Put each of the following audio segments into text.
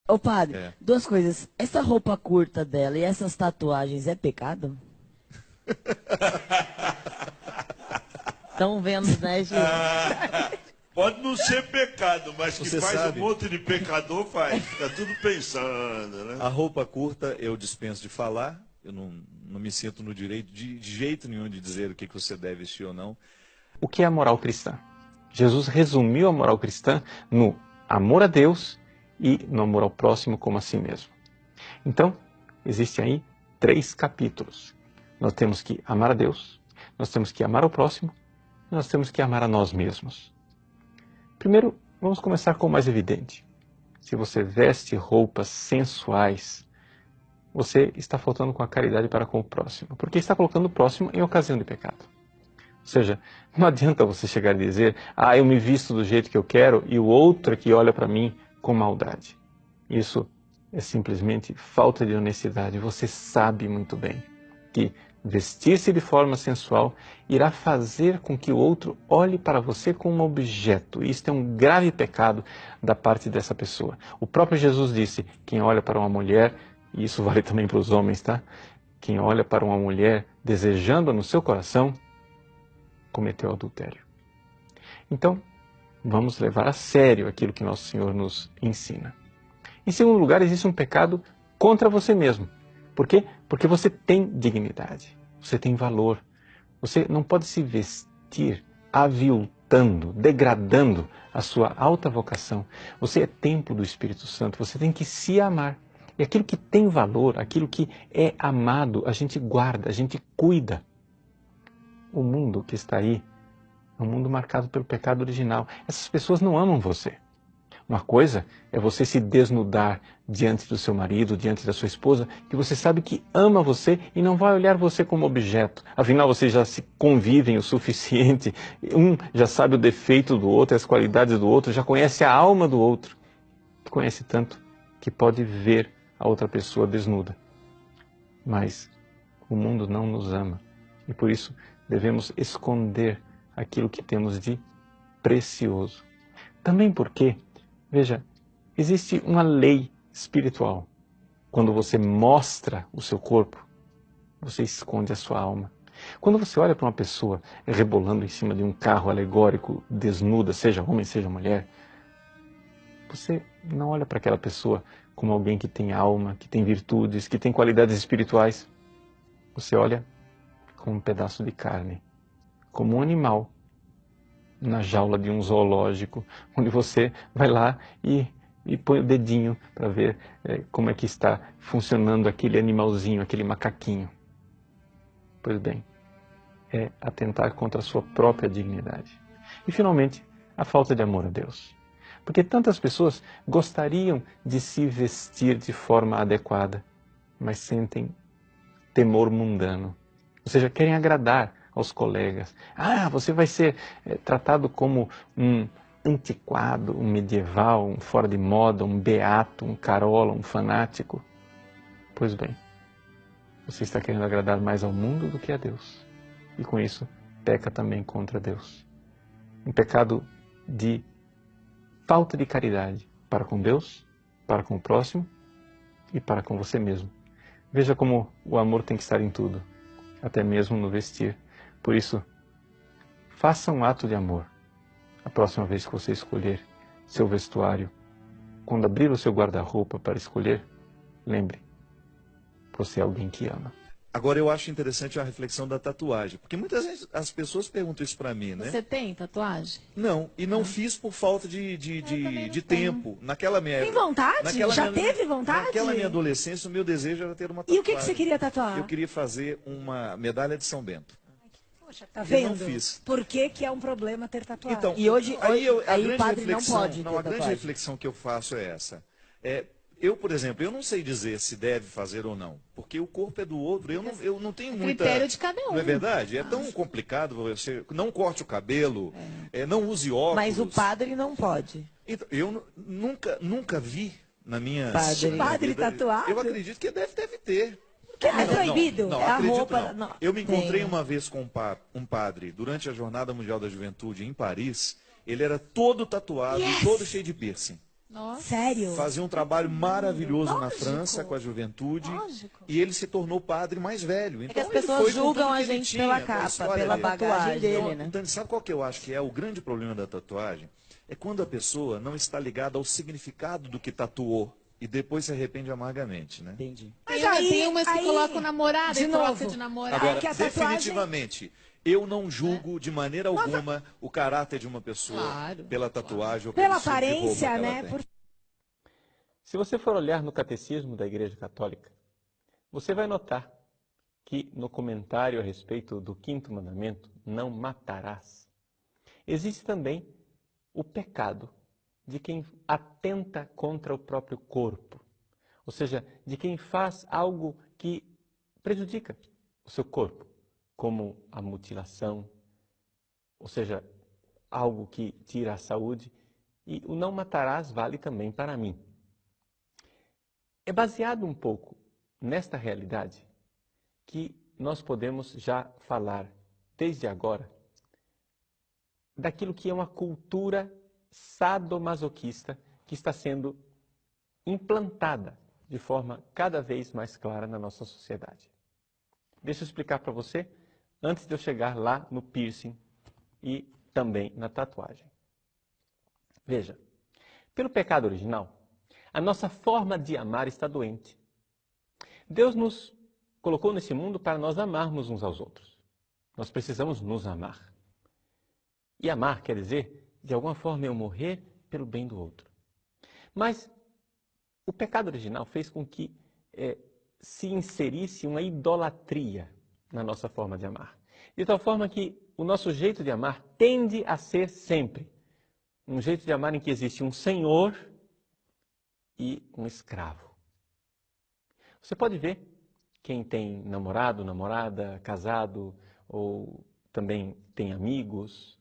Ô padre, É. duas coisas. Essa roupa curta dela e essas tatuagens é pecado? Estão vendo, né, gente? Pode não ser pecado, mas que Você faz sabe, um monte de pecador faz. Fica tudo pensando, né? a roupa curta eu dispenso de falar, eu não me sinto no direito de jeito nenhum de dizer o que você deve vestir ou não. O que é a moral cristã? Jesus resumiu a moral cristã no amor a Deus e no amor ao próximo como a si mesmo. Então, existem aí 3 capítulos. Nós temos que amar a Deus, nós temos que amar ao próximo e nós temos que amar a nós mesmos. Primeiro, vamos começar com o mais evidente. Se você veste roupas sensuais, você está faltando com a caridade para com o próximo, porque está colocando o próximo em ocasião de pecado. Ou seja, não adianta você chegar e dizer, eu me visto do jeito que eu quero e o outro é que olha para mim com maldade. Isso é simplesmente falta de honestidade. Você sabe muito bem que vestir-se de forma sensual irá fazer com que o outro olhe para você como um objeto. E isto é um grave pecado da parte dessa pessoa. O próprio Jesus disse, quem olha para uma mulher, e isso vale também para os homens, tá? Quem olha para uma mulher desejando no seu coração, cometeu adultério. Então, vamos levar a sério aquilo que nosso Senhor nos ensina. Em segundo lugar, existe um pecado contra você mesmo. Por quê? Porque você tem dignidade, você tem valor. Você não pode se vestir aviltando, degradando a sua alta vocação. Você é templo do Espírito Santo, você tem que se amar. E aquilo que tem valor, aquilo que é amado, a gente guarda, a gente cuida. O mundo que está aí é um mundo marcado pelo pecado original. Essas pessoas não amam você. Uma coisa é você se desnudar diante do seu marido, diante da sua esposa, que você sabe que ama você e não vai olhar você como objeto. Afinal, vocês já se convivem o suficiente. Um já sabe o defeito do outro, as qualidades do outro, já conhece a alma do outro. Conhece tanto que pode ver a outra pessoa desnuda. Mas o mundo não nos ama. E por isso devemos esconder aquilo que temos de precioso. Também porque, veja, existe uma lei espiritual. Quando você mostra o seu corpo, você esconde a sua alma. Quando você olha para uma pessoa rebolando em cima de um carro alegórico, desnuda, seja homem, seja mulher, você não olha para aquela pessoa como alguém que tem alma, que tem virtudes, que tem qualidades espirituais. Você olha como um pedaço de carne, como um animal na jaula de um zoológico, onde você vai lá e põe o dedinho para ver como é que está funcionando aquele animalzinho, aquele macaquinho. Pois bem, é atentar contra a sua própria dignidade. E finalmente, a falta de amor a Deus. Porque tantas pessoas gostariam de se vestir de forma adequada, mas sentem temor mundano. Ou seja, querem agradar aos colegas. Você vai ser tratado como um antiquado, um medieval, um fora de moda, um beato, um carola, um fanático. Pois bem, você está querendo agradar mais ao mundo do que a Deus. E com isso, peca também contra Deus. Um pecado de falta de caridade para com Deus, para com o próximo e para com você mesmo. Veja como o amor tem que estar em tudo, até mesmo no vestir. Por isso, faça um ato de amor. A próxima vez que você escolher seu vestuário, quando abrir o seu guarda-roupa para escolher, lembre, você é alguém que ama. Agora eu acho interessante a reflexão da tatuagem, porque muitas vezes as pessoas perguntam isso para mim, né? Você tem tatuagem? Não, e não fiz por falta de tempo. Naquela minha Tem vontade? Já teve vontade? Naquela minha adolescência, o meu desejo era ter uma E tatuagem. o que você queria tatuar? Eu queria fazer uma medalha de São Bento. Poxa, tá Eu vendo? não fiz. Por que que é um problema ter tatuagem? Então, E hoje, a o padre não pode ter a grande tatuagem. reflexão que eu faço é essa. Eu, por exemplo, eu não sei dizer se deve fazer ou não, porque o corpo é do outro, eu não tenho muita... Critério de cada um. Não é verdade? É tão complicado você... Não corte o cabelo, não use óculos. Mas o padre não pode. Então, eu nunca vi na minha... Padre vida. tatuado? Eu acredito que deve ter. Que é proibido? Não, É a acredito roupa- não. não. Eu me encontrei Tem. uma vez com um padre durante a Jornada Mundial da Juventude em Paris. Ele era todo tatuado e todo cheio de piercing. Nossa. Sério? Fazia um trabalho maravilhoso na Lógico. França com a juventude. Lógico. E ele se tornou padre mais velho. Então, que as ele pessoas foi com julgam tudo a que ele gente tinha, pela com a capa, história pela dele. bagagem dele, Então, né? Dani, sabe qual que eu acho que é o grande problema da tatuagem? É quando a pessoa não está ligada ao significado do que tatuou e depois se arrepende amargamente, né? Entendi. Mas Tem umas que aí, colocam namorada de e troca novo, de namorado. Agora, que a tatuagem- definitivamente, eu não julgo de maneira alguma o caráter de uma pessoa Claro, pela tatuagem ou pela pelo estilo de roupa aparência, que ela né? tem. Por... Se você for olhar no Catecismo da Igreja Católica, você vai notar que no comentário a respeito do quinto mandamento, não matarás, existe também o pecado de quem atenta contra o próprio corpo, ou seja, de quem faz algo que prejudica o seu corpo, como a mutilação, ou seja, algo que tira a saúde, e o não matarás vale também para mim. É baseado um pouco nesta realidade que nós podemos já falar, desde agora, daquilo que é uma cultura sadomasoquista que está sendo implantada de forma cada vez mais clara na nossa sociedade. Deixa eu explicar para você, antes de eu chegar lá no piercing e também na tatuagem. Veja, pelo pecado original, a nossa forma de amar está doente. Deus nos colocou nesse mundo para nós amarmos uns aos outros. Nós precisamos nos amar. E amar quer dizer, de alguma forma, eu morrer pelo bem do outro. Mas o pecado original fez com que se inserisse uma idolatria na nossa forma de amar. De tal forma que o nosso jeito de amar tende a ser sempre um jeito de amar em que existe um senhor e um escravo. Você pode ver quem tem namorado, namorada, casado, ou também tem amigos,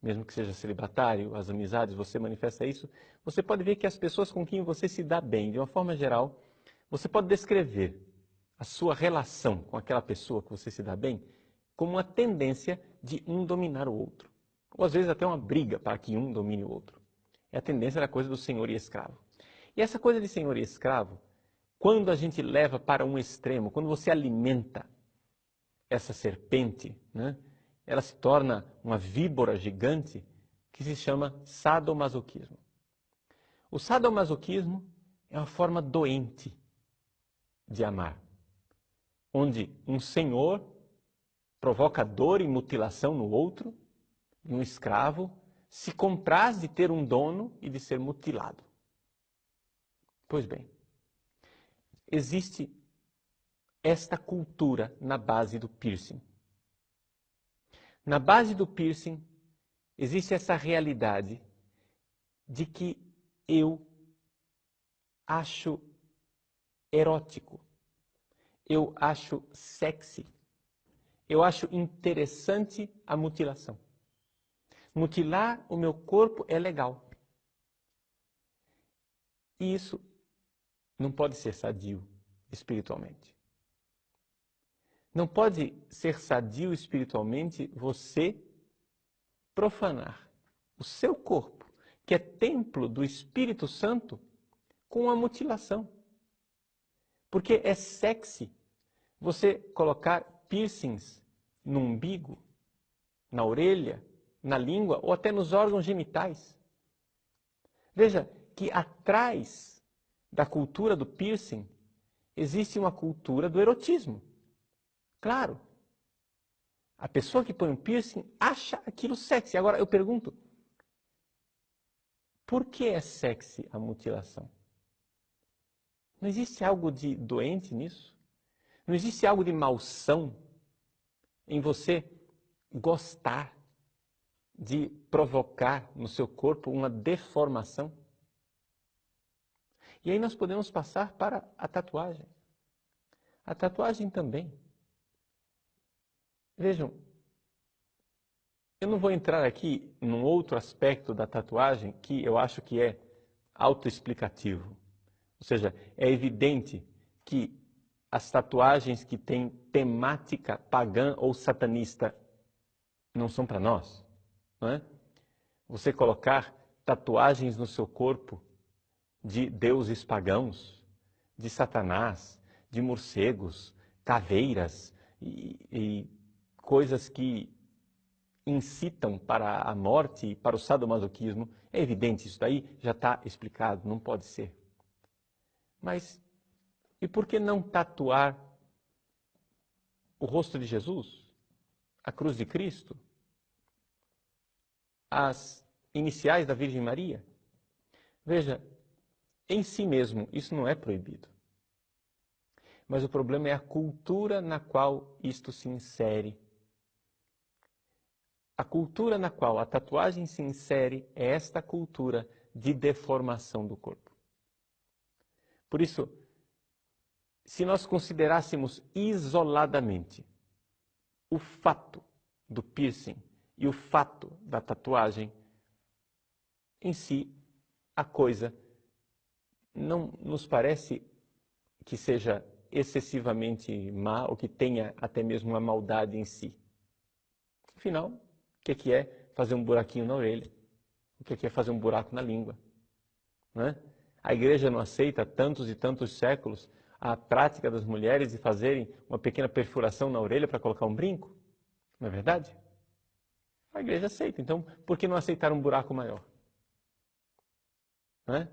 mesmo que seja celibatário, as amizades, você manifesta isso. Você pode ver que as pessoas com quem você se dá bem, de uma forma geral, você pode descrever a sua relação com aquela pessoa que você se dá bem como uma tendência de um dominar o outro. Ou às vezes até uma briga para que um domine o outro. É a tendência da coisa do senhor e escravo. E essa coisa de senhor e escravo, quando a gente leva para um extremo, quando você alimenta essa serpente, né, ela se torna uma víbora gigante que se chama sadomasoquismo. O sadomasoquismo é uma forma doente de amar, onde um senhor provoca dor e mutilação no outro, e um escravo se compraz de ter um dono e de ser mutilado. Pois bem, existe esta cultura na base do piercing. Na base do piercing existe essa realidade de que eu acho erótico, eu acho sexy, eu acho interessante a mutilação. Mutilar o meu corpo é legal. E isso não pode ser sadio espiritualmente. Não pode ser sadio espiritualmente você profanar o seu corpo, que é templo do Espírito Santo, com a mutilação. Porque é sexy você colocar piercings no umbigo, na orelha, na língua ou até nos órgãos genitais. Veja que atrás da cultura do piercing existe uma cultura do erotismo. Claro, a pessoa que põe um piercing acha aquilo sexy. Agora eu pergunto, por que é sexy a mutilação? Não existe algo de doente nisso? Não existe algo de malsão em você gostar de provocar no seu corpo uma deformação? E aí nós podemos passar para a tatuagem. A tatuagem também. Vejam, eu não vou entrar aqui num outro aspecto da tatuagem que eu acho que é autoexplicativo. Ou seja, é evidente que as tatuagens que têm temática pagã ou satanista não são para nós, não é? Você colocar tatuagens no seu corpo de deuses pagãos, de Satanás, de morcegos, caveiras e coisas que incitam para a morte e para o sadomasoquismo. É evidente, isso daí já está explicado, não pode ser. Mas e por que não tatuar o rosto de Jesus, a cruz de Cristo, as iniciais da Virgem Maria? Veja, em si mesmo isso não é proibido. Mas o problema é a cultura na qual isto se insere. A cultura na qual a tatuagem se insere é esta cultura de deformação do corpo. Por isso, se nós considerássemos isoladamente o fato do piercing e o fato da tatuagem, em si, a coisa não nos parece que seja excessivamente má ou que tenha até mesmo uma maldade em si. Afinal, o que é fazer um buraquinho na orelha? O que é fazer um buraco na língua? Não é? A igreja não aceita há tantos e tantos séculos a prática das mulheres de fazerem uma pequena perfuração na orelha para colocar um brinco? Não é verdade? A igreja aceita. Então, por que não aceitar um buraco maior? Não é?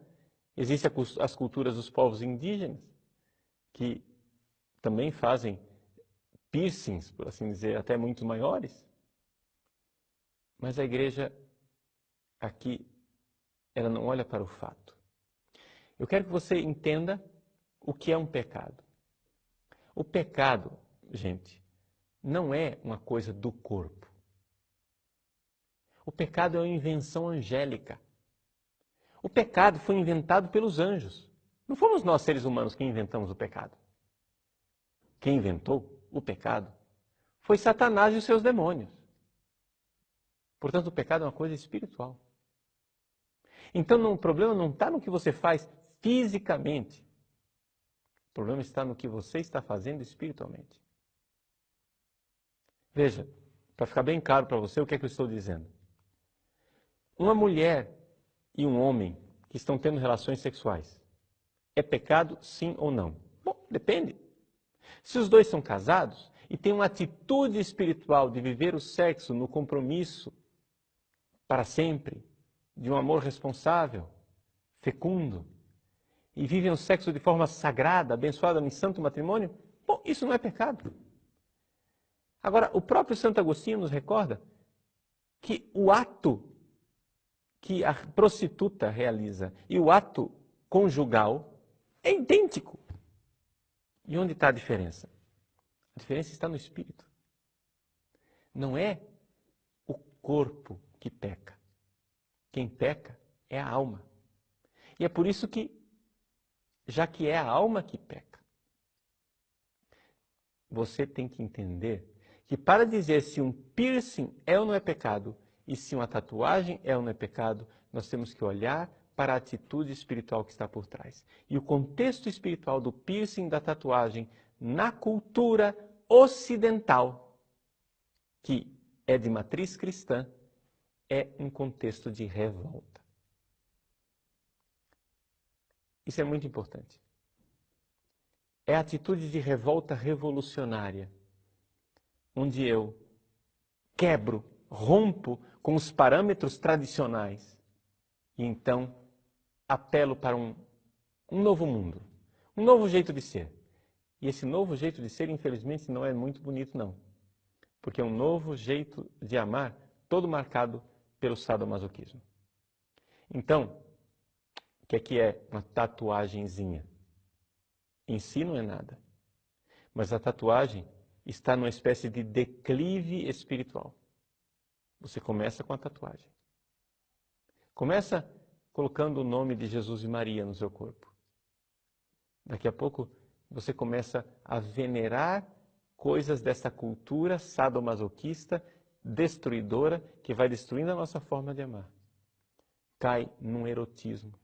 Existem as culturas dos povos indígenas, que também fazem piercings, por assim dizer, até muito maiores. Mas a igreja aqui, ela não olha para o fato. Eu quero que você entenda o que é um pecado. O pecado, gente, não é uma coisa do corpo. O pecado é uma invenção angélica. O pecado foi inventado pelos anjos. Não fomos nós, seres humanos, que inventamos o pecado. Quem inventou o pecado foi Satanás e os seus demônios. Portanto, o pecado é uma coisa espiritual. Então, o problema não está no que você faz fisicamente. O problema está no que você está fazendo espiritualmente. Veja, para ficar bem claro para você o que é que eu estou dizendo. Uma mulher e um homem que estão tendo relações sexuais, é pecado sim ou não? Bom, depende. Se os dois são casados e têm uma atitude espiritual de viver o sexo no compromisso para sempre, de um amor responsável, fecundo, e vivem o sexo de forma sagrada, abençoada em santo matrimônio, bom, isso não é pecado. Agora, o próprio Santo Agostinho nos recorda que o ato que a prostituta realiza e o ato conjugal é idêntico. E onde está a diferença? A diferença está no espírito. Não é o corpo que peca. Quem peca é a alma. E é por isso que, já que é a alma que peca, você tem que entender que para dizer se um piercing é ou não é pecado e se uma tatuagem é ou não é pecado, nós temos que olhar para a atitude espiritual que está por trás. E o contexto espiritual do piercing, da tatuagem, na cultura ocidental, que é de matriz cristã, é um contexto de revolta. Isso é muito importante. É a atitude de revolta revolucionária, onde eu quebro, rompo com os parâmetros tradicionais e então apelo para um novo mundo, um novo jeito de ser. E esse novo jeito de ser, infelizmente, não é muito bonito, não. Porque é um novo jeito de amar, todo marcado pelo sadomasoquismo. Então, o que é uma tatuagenzinha? Em si não é nada. Mas a tatuagem está numa espécie de declive espiritual. Você começa com a tatuagem. Começa colocando o nome de Jesus e Maria no seu corpo. Daqui a pouco você começa a venerar coisas dessa cultura sadomasoquista, destruidora, que vai destruindo a nossa forma de amar. Cai num erotismo.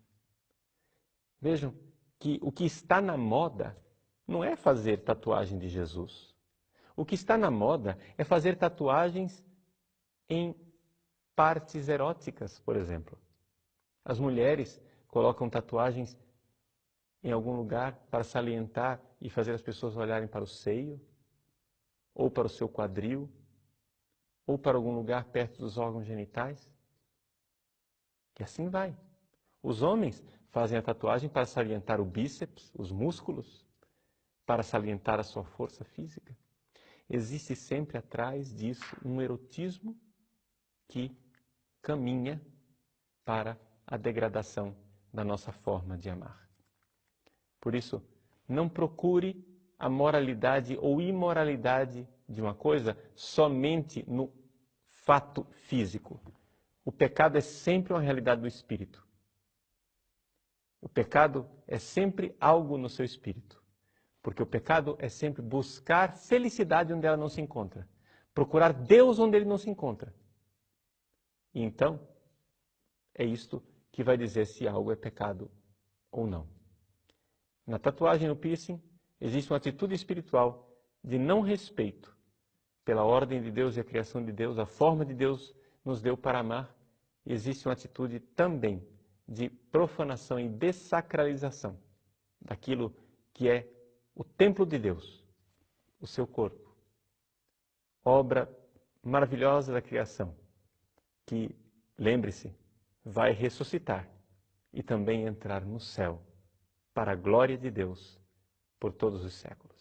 Vejam que o que está na moda não é fazer tatuagem de Jesus. O que está na moda é fazer tatuagens em partes eróticas, por exemplo. As mulheres colocam tatuagens em algum lugar para salientar e fazer as pessoas olharem para o seio, ou para o seu quadril, ou para algum lugar perto dos órgãos genitais. E assim vai. Os homens fazem a tatuagem para salientar o bíceps, os músculos, para salientar a sua força física. Existe sempre atrás disso um erotismo que caminha para a degradação da nossa forma de amar. Por isso, não procure a moralidade ou imoralidade de uma coisa somente no fato físico. O pecado é sempre uma realidade do espírito. O pecado é sempre algo no seu espírito. Porque o pecado é sempre buscar felicidade onde ela não se encontra. Procurar Deus onde ele não se encontra. E então, é isto que vai dizer se algo é pecado ou não. Na tatuagem e no piercing, existe uma atitude espiritual de não respeito pela ordem de Deus e a criação de Deus, a forma de Deus nos deu para amar. E existe uma atitude também de profanação e dessacralização daquilo que é o templo de Deus, o seu corpo. Obra maravilhosa da criação, que, lembre-se, vai ressuscitar e também entrar no céu, para a glória de Deus, por todos os séculos.